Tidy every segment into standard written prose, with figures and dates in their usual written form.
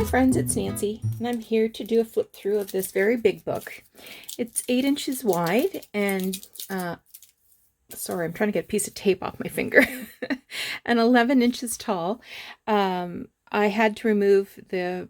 friends, it's Nancy, and I'm here to do a flip through of this very big book. It's 8 inches wide and, sorry, I'm trying to get a piece of tape off my finger, and 11 inches tall. I had to remove the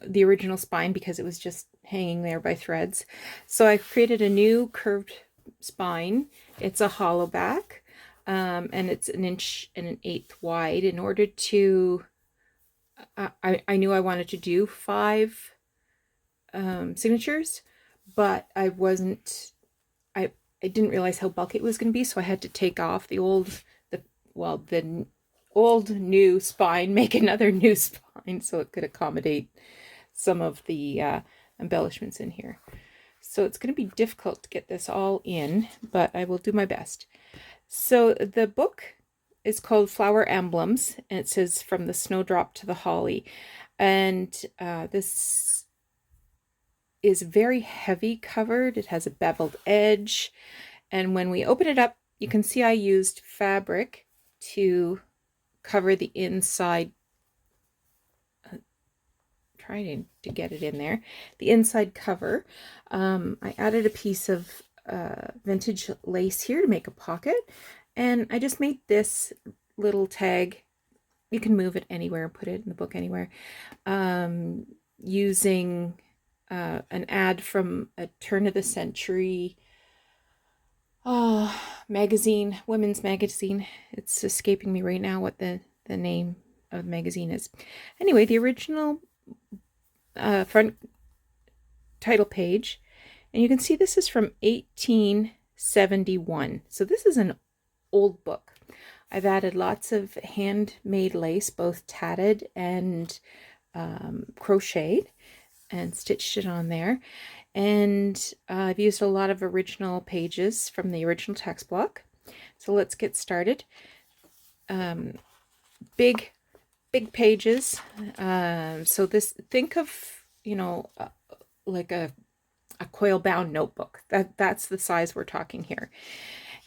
original spine because it was just hanging there by threads. So I've created a new curved spine. It's a hollow back, and it's 1 1/8 wide. In order to I knew I wanted to do 5 signatures, but I didn't realize how bulky it was going to be, so I had to take off the old new spine, make another new spine so it could accommodate some of the embellishments in here. So it's going to be difficult to get this all in, but I will do my best. So the book is called Flower Emblems, and it says From the Snowdrop to the Holly. And this is very heavy covered. It has a beveled edge. And when we open it up, you can see I used fabric to cover the inside. Trying to get it in there. The inside cover. I added a piece of vintage lace here to make a pocket. And I just made this little tag. You can move it anywhere, put it in the book anywhere, using an ad from a turn of the century magazine, women's magazine. It's escaping me right now what the name of the magazine is. Anyway, the original front title page, and you can see this is from 1871. So this is an old book. I've added lots of handmade lace, both tatted and crocheted, and stitched it on there. And I've used a lot of original pages from the original text block. So let's get started. Big pages. So this, think of, like a coil bound notebook. That's the size we're talking here.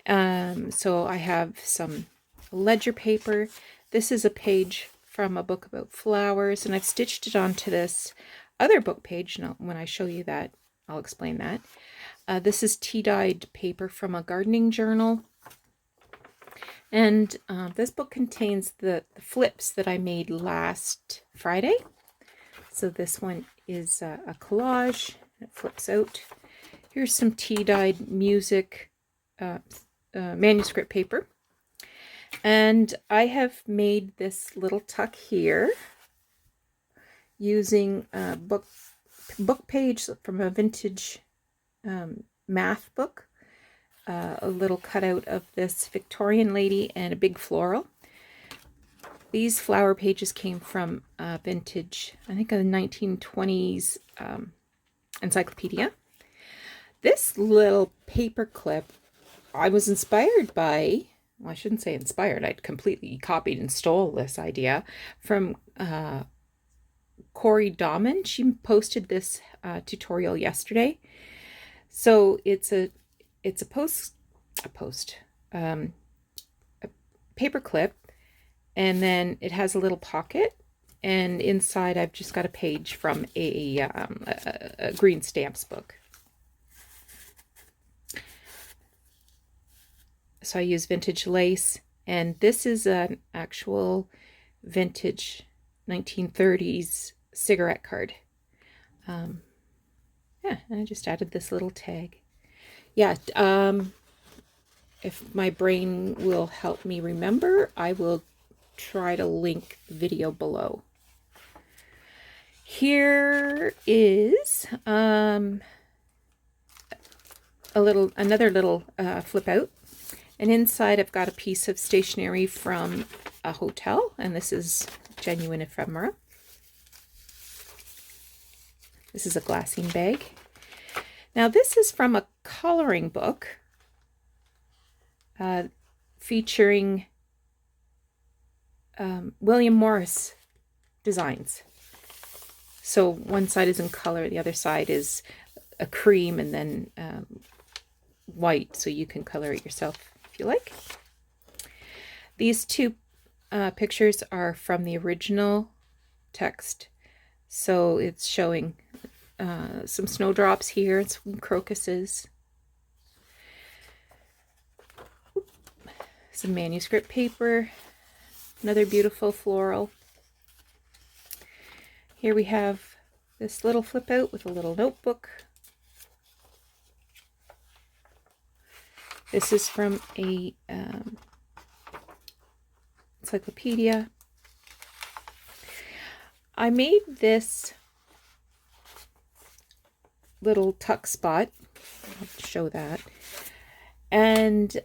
So I have some ledger paper. This is a page from a book about flowers, and I've stitched it onto this other book page. Now, when I show you that, I'll explain that. This is tea-dyed paper from a gardening journal. And this book contains the flips that I made last Friday. So this one is a collage. It flips out. Here's some tea-dyed music manuscript paper. And I have made this little tuck here using a book page from a vintage math book, a little cutout of this Victorian lady and a big floral. These flower pages came from a vintage, I think a 1920s encyclopedia. This little paper clip, I was inspired by, well, I shouldn't say inspired, I'd completely copied and stole this idea from Corey Dahman. She posted this tutorial yesterday. So it's a paper clip, and then it has a little pocket, and inside I've just got a page from a green stamps book. So I use vintage lace, and this is an actual vintage 1930s cigarette card. Yeah, and I just added this little tag. Yeah, if my brain will help me remember, I will try to link the video below. Here is another little flip out. And inside I've got a piece of stationery from a hotel, and this is genuine ephemera. This is a glassine bag. Now this is from a coloring book featuring William Morris designs. So one side is in color, the other side is a cream, and then white, so you can color it yourself if you like. These two pictures are from the original text. So it's showing some snowdrops here and some crocuses. Some manuscript paper. Another beautiful floral. Here we have this little flip out with a little notebook. This is from a encyclopedia. I made this little tuck spot. I'll show that. And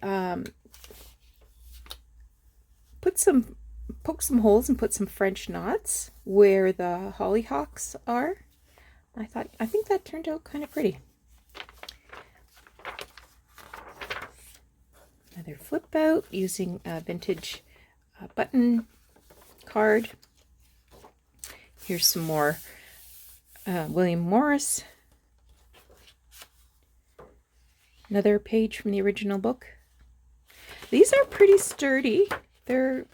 poked some holes and put some French knots where the hollyhocks are. I think that turned out kind of pretty. Another flip out using a vintage button card. Here's some more William Morris. Another page from the original book. These are pretty sturdy. They're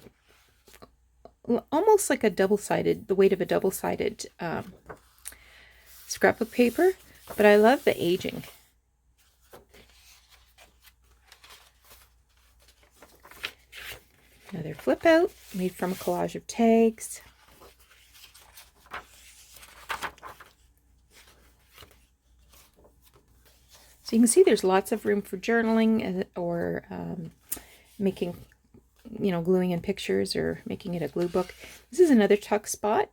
almost like a double-sided, the weight of a double-sided scrapbook paper, but I love the aging. Another flip out made from a collage of tags. So you can see there's lots of room for journaling or making, gluing in pictures or making it a glue book. This is another tuck spot.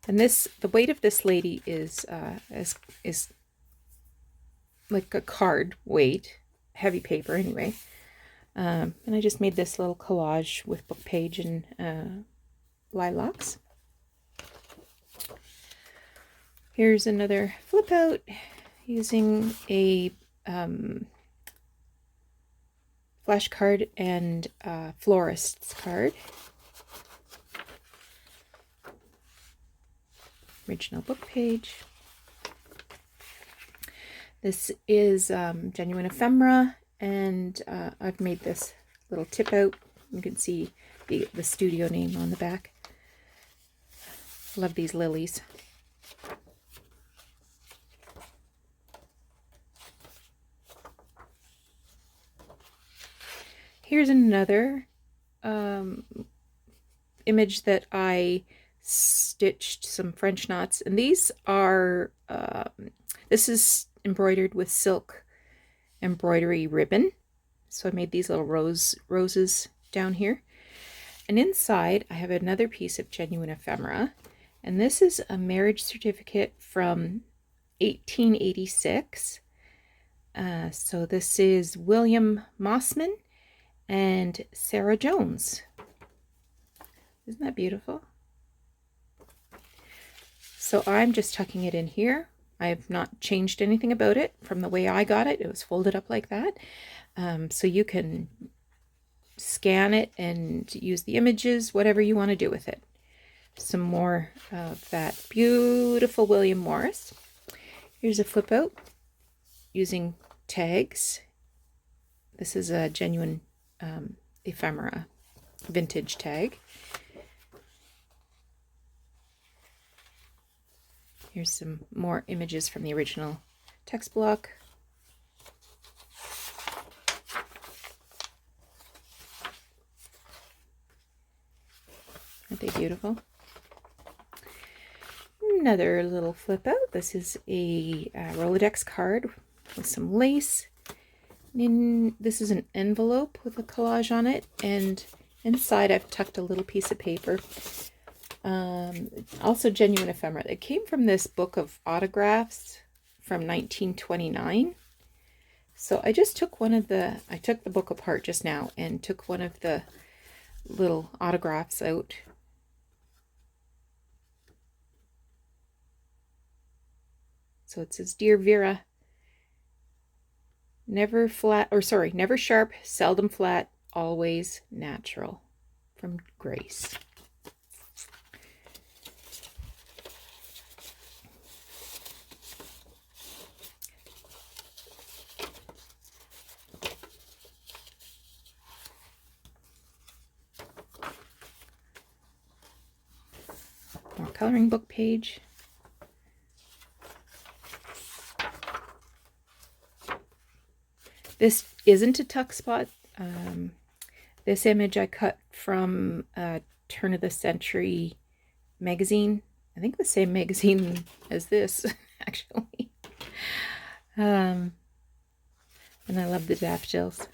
And the weight of this lady is like a card weight, heavy paper anyway. And I just made this little collage with book page and lilacs. Here's another flip out using a flashcard and florist's card. Original book page. This is genuine ephemera, and I've made this little tip out. You can see the studio name on the back. Love these lilies. Here's another image that I stitched some French knots, and these are this is embroidered with silk embroidery ribbon. So I made these little roses down here, and inside I have another piece of genuine ephemera, and this is a marriage certificate from 1886. So this is William Mossman and Sarah Jones. Isn't that beautiful? So I'm just tucking it in here. I have not changed anything about it from the way I got it. It was folded up like that. So you can scan it and use the images, whatever you want to do with it. Some more of that beautiful William Morris. Here's a flip out using tags. This is a genuine ephemera vintage tag. Here's some more images from the original text block. Aren't they beautiful? Another little flip out. This is a Rolodex card with some lace. This is an envelope with a collage on it, and inside I've tucked a little piece of paper. Also genuine ephemera. It came from this book of autographs from 1929. So I just took I took the book apart just now and took one of the little autographs out. So it says, "Dear Vera, never sharp, seldom flat, always natural." From Grace. coloring book page. This isn't a tuck spot. This image I cut from a turn of the century magazine. I think the same magazine as this, actually. And I love the daffodils.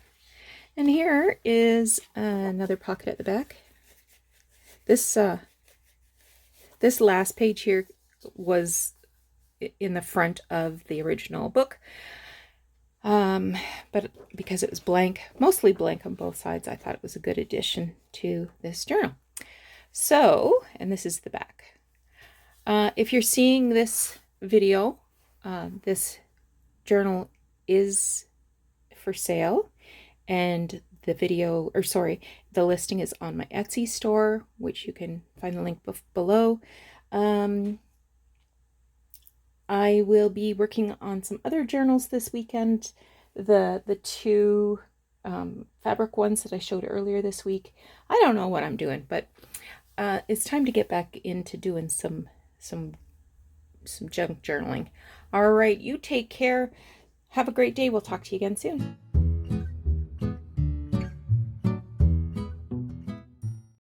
And here is another pocket at the back. This this last page here was in the front of the original book. But because it was blank, mostly blank on both sides, I thought it was a good addition to this journal. So, and this is the back. If you're seeing this video, this journal is for sale, and the video, or sorry, the listing is on my Etsy store, which you can find the link below. I will be working on some other journals this weekend. The two fabric ones that I showed earlier this week. I don't know what I'm doing, but it's time to get back into doing some junk journaling. All right, you take care. Have a great day. We'll talk to you again soon.